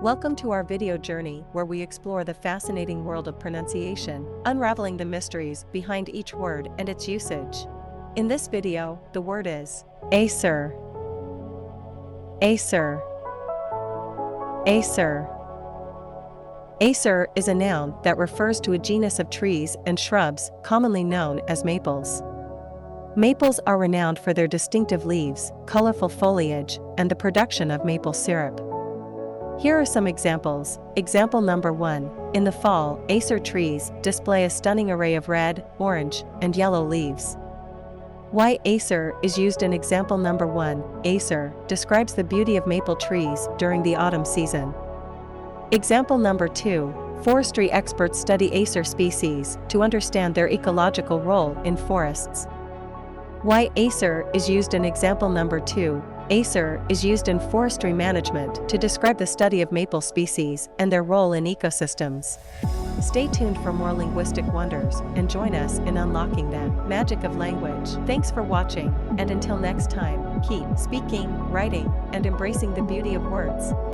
Welcome to our video journey where we explore the fascinating world of pronunciation, unraveling the mysteries behind each word and its usage. In this video, the word is Acer. Acer. Acer. Acer is a noun that refers to a genus of trees and shrubs commonly known as maples. Maples are renowned for their distinctive leaves, colorful foliage, and the production of maple syrup. Here are some examples. Example number 1. In the fall, Acer trees display a stunning array of red, orange, and yellow leaves. Why Acer is used in example number 1. Acer describes the beauty of maple trees during the autumn season. Example number 2. Forestry experts study Acer species to understand their ecological role in forests. Why Acer is used in example number 2. Acer is used in forestry management to describe the study of maple species and their role in ecosystems. Stay tuned for more linguistic wonders and join us in unlocking the magic of language. Thanks for watching, and until next time, keep speaking, writing, and embracing the beauty of words.